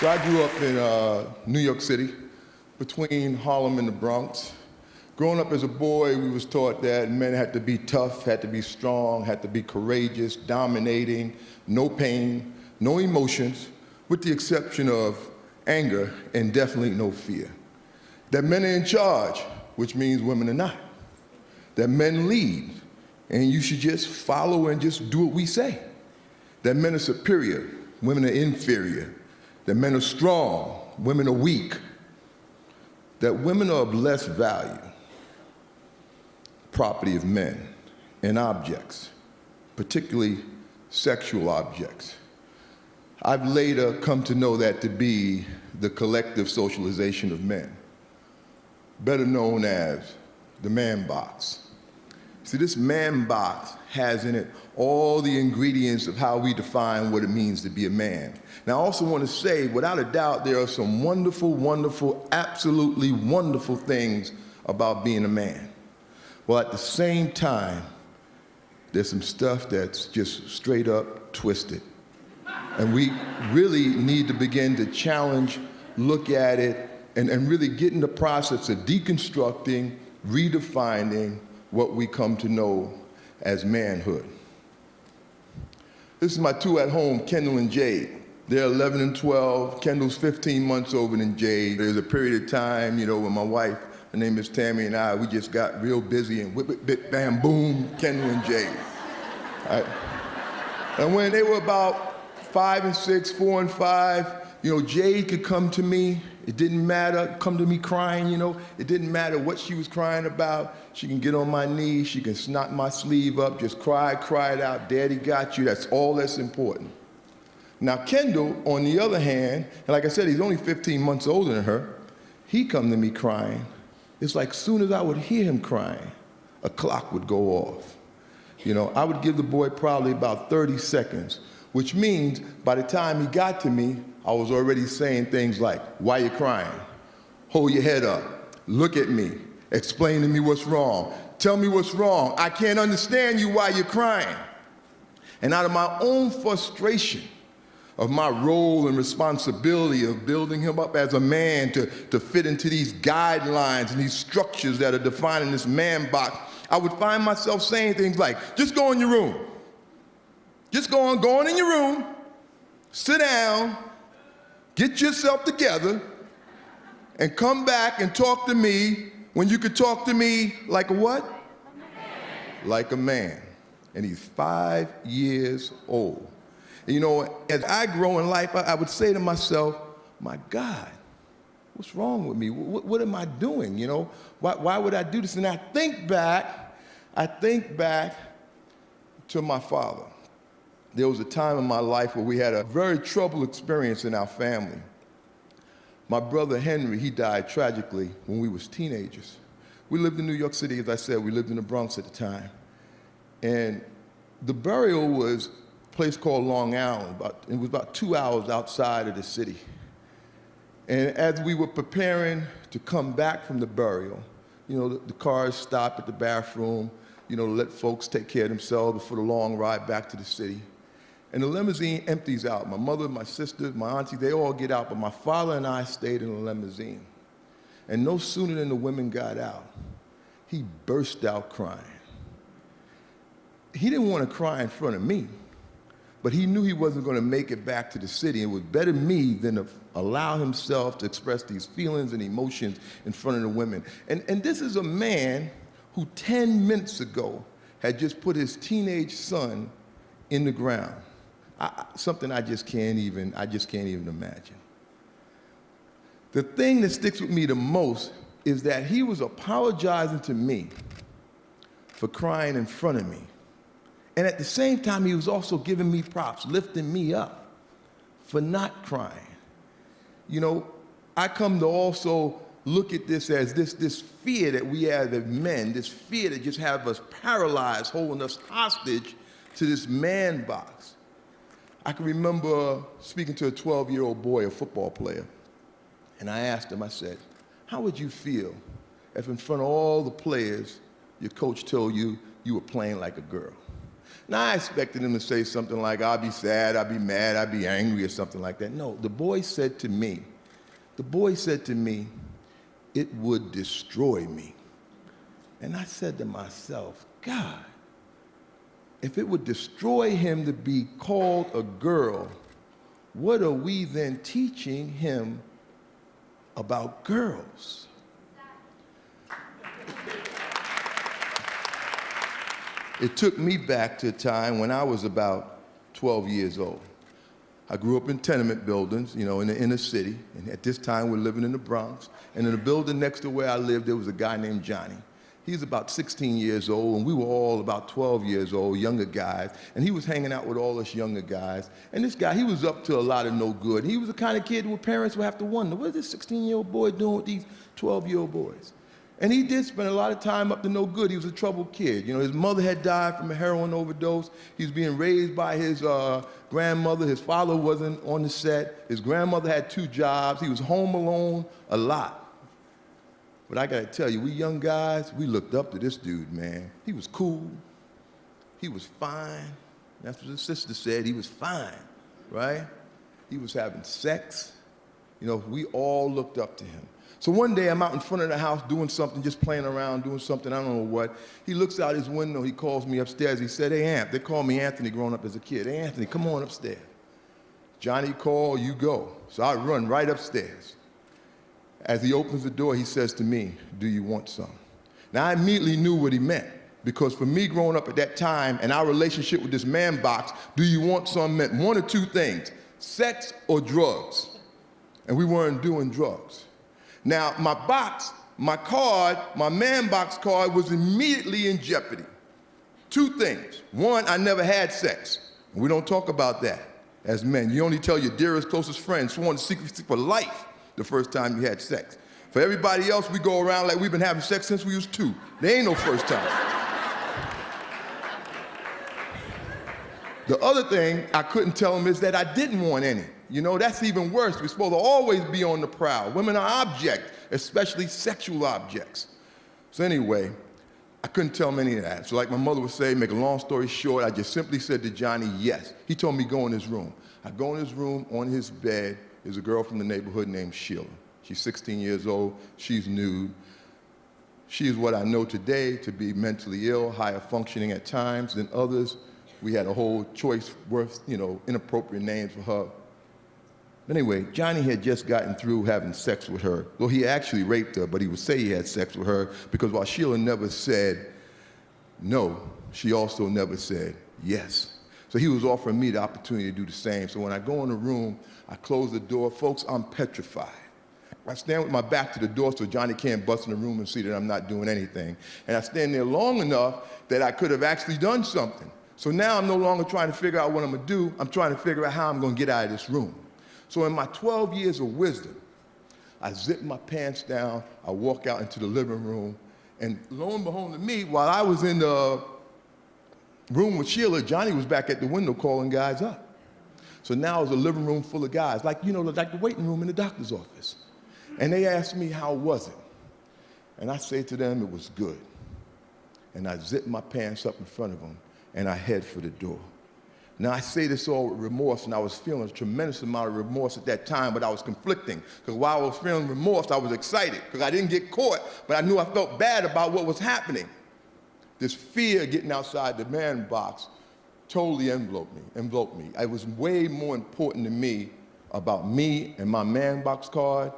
So I grew up in New York City, between Harlem and the Bronx. Growing up as a boy, we was taught that men had to be tough, had to be strong, had to be courageous, dominating, no pain, no emotions, with the exception of anger and definitely no fear. That men are in charge, which means women are not. That men lead, and you should just follow and just do what we say. That men are superior, women are inferior. That men are strong, women are weak. That women are of less value, property of men, and objects, particularly sexual objects. I've later come to know that to be the collective socialization of men, better known as the man box. See, this man box has in it all the ingredients of how we define what it means to be a man. Now, I also want to say, without a doubt, there are some wonderful, wonderful, absolutely wonderful things about being a man. Well, at the same time, there's some stuff that's just straight up twisted. And we really need to begin to challenge, look at it, and really get in the process of deconstructing, redefining what we come to know as manhood. This is my two at home, Kendall and Jade. They're 11 and 12. Kendall's 15 months older than Jade. There's a period of time, when my wife, her name is Tammy, and we just got real busy and whip, whip, bit, bam, boom, Kendall and Jade. Right? And when they were about 5 and 6, 4 and 5, Jade could come to me. It didn't matter, come to me crying, It didn't matter what she was crying about. She can get on my knees, she can snot my sleeve up, just cry it out, Daddy got you, that's all that's important. Now Kendall, on the other hand, and like I said, he's only 15 months older than her, he come to me crying. It's like soon as I would hear him crying, a clock would go off. I would give the boy probably about 30 seconds, which means by the time he got to me, I was already saying things like, why you crying? Hold your head up, look at me, explain to me what's wrong, tell me what's wrong, I can't understand you while you're crying. And out of my own frustration of my role and responsibility of building him up as a man to fit into these guidelines and these structures that are defining this man box, I would find myself saying things like, just go in your room. Just go on in your room, sit down, get yourself together, and come back and talk to me when you could talk to me like a what? A man. Like a man. And he's 5 years old. And as I grow in life, I would say to myself, my God, what's wrong with me? What am I doing, Why would I do this? And I think back to my father. There was a time in my life where we had a very troubled experience in our family. My brother Henry, he died tragically when we was teenagers. We lived in New York City, as I said, we lived in the Bronx at the time. And the burial was a place called Long Island. It was about 2 hours outside of the city. And as we were preparing to come back from the burial, the cars stopped at the bathroom, to let folks take care of themselves before the long ride back to the city. And the limousine empties out. My mother, my sister, my auntie, they all get out, but my father and I stayed in the limousine. And no sooner than the women got out, he burst out crying. He didn't want to cry in front of me, but he knew he wasn't going to make it back to the city. It was better me than to allow himself to express these feelings and emotions in front of the women. And this is a man who 10 minutes ago had just put his teenage son in the ground. Something I just can't even imagine. The thing that sticks with me the most is that he was apologizing to me for crying in front of me. And at the same time, he was also giving me props, lifting me up for not crying. I come to also look at this as this fear that we have as men, this fear that just have us paralyzed, holding us hostage to this man box. I can remember speaking to a 12-year-old boy, a football player, and I asked him, I said, how would you feel if in front of all the players, your coach told you you were playing like a girl? Now, I expected him to say something like, I'll be sad, I'll be mad, I'll be angry, or something like that. No, the boy said to me, it would destroy me. And I said to myself, God, if it would destroy him to be called a girl, what are we then teaching him about girls? It took me back to a time when I was about 12 years old. I grew up in tenement buildings, you know, in the inner city, and at this time we're living in the Bronx. And in the building next to where I lived, there was a guy named Johnny. He was about 16 years old, and we were all about 12 years old, younger guys, and he was hanging out with all us younger guys. And this guy, he was up to a lot of no good. He was the kind of kid where parents would have to wonder, what is this 16-year-old boy doing with these 12-year-old boys? And he did spend a lot of time up to no good. He was a troubled kid. You know, his mother had died from a heroin overdose. He was being raised by his grandmother. His father wasn't on the set. His grandmother had 2 jobs. He was home alone a lot. But I gotta tell you, we young guys, we looked up to this dude, man. He was cool. He was fine. That's what his sister said. He was fine, right? He was having sex. You know, we all looked up to him. So one day I'm out in front of the house doing something, just playing around, doing something, I don't know what. He looks out his window, he calls me upstairs. He said, hey, Amp, they called me Anthony growing up as a kid. Hey, Anthony, come on upstairs. Johnny called, you go. So I run right upstairs. As he opens the door, he says to me, do you want some? Now, I immediately knew what he meant, because for me growing up at that time and our relationship with this man box, do you want some meant one or two things, sex or drugs. And we weren't doing drugs. Now, my box, my card, my man box card was immediately in jeopardy. 2 things. One, I never had sex. We don't talk about that as men. You only tell your dearest, closest friends sworn to secrecy for life the first time you had sex. For everybody else, we go around like we've been having sex since we was 2. There ain't no first time. The other thing I couldn't tell him is that I didn't want any. You know, that's even worse. We're supposed to always be on the prowl. Women are objects, especially sexual objects. So anyway, I couldn't tell him any of that. So like my mother would say, make a long story short, I just simply said to Johnny, yes. He told me go in his room. I go in his room, on his bed is a girl from the neighborhood named Sheila. She's 16 years old, she's nude. She is what I know today to be mentally ill, higher functioning at times than others. We had a whole choice worth, you know, inappropriate names for her. Anyway, Johnny had just gotten through having sex with her. Well, he actually raped her, but he would say he had sex with her because while Sheila never said no, she also never said yes. So he was offering me the opportunity to do the same. So when I go in the room, I close the door. Folks, I'm petrified. I stand with my back to the door so Johnny can't bust in the room and see that I'm not doing anything. And I stand there long enough that I could have actually done something. So now I'm no longer trying to figure out what I'm going to do. I'm trying to figure out how I'm going to get out of this room. So in my 12 years of wisdom, I zip my pants down, I walk out into the living room, and lo and behold to me, while I was in the room with Sheila, Johnny was back at the window calling guys up. So now it's a living room full of guys, like, you know, like the waiting room in the doctor's office. And they asked me, how was it? And I say to them, it was good. And I zip my pants up in front of them, and I head for the door. Now, I say this all with remorse, and I was feeling a tremendous amount of remorse at that time, but I was conflicting. Because while I was feeling remorse, I was excited, because I didn't get caught, but I knew I felt bad about what was happening. This fear of getting outside the man box totally enveloped me. It was way more important to me about me and my man box card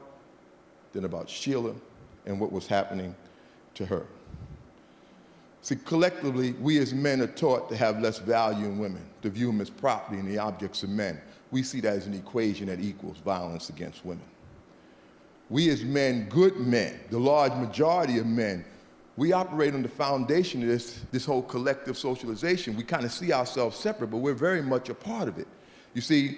than about Sheila and what was happening to her. See, collectively, we as men are taught to have less value in women, to view them as property and the objects of men. We see that as an equation that equals violence against women. We as men, good men, the large majority of men, we operate on the foundation of this whole collective socialization. We kind of see ourselves separate, but we're very much a part of it. You see,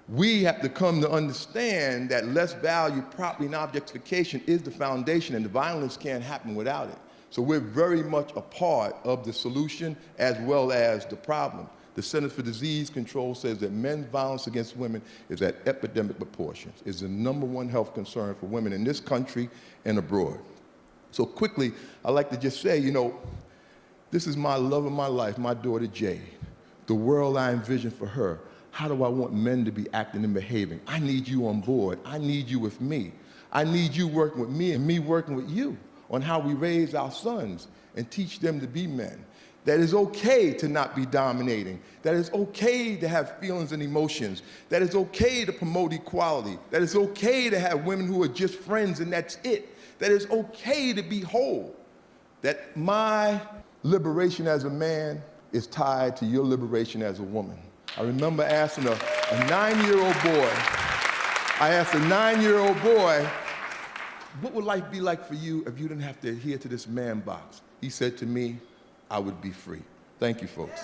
we have to come to understand that less value, property, and objectification is the foundation, and the violence can't happen without it. So we're very much a part of the solution as well as the problem. The Centers for Disease Control says that men's violence against women is at epidemic proportions. It's the #1 health concern for women in this country and abroad. So quickly, I'd like to just say, you know, This is my love of my life, my daughter Jade. The world I envision for her. How do I want men to be acting and behaving? I need you on board. I need you with me. I need you working with me and me working with you on how we raise our sons and teach them to be men. That it's okay to not be dominating. That it's okay to have feelings and emotions. That it's okay to promote equality. That it's okay to have women who are just friends and that's it. That it's okay to be whole. That my liberation as a man is tied to your liberation as a woman. I remember asking a 9-year-old boy, what would life be like for you if you didn't have to adhere to this man box? He said to me, I would be free. Thank you, folks.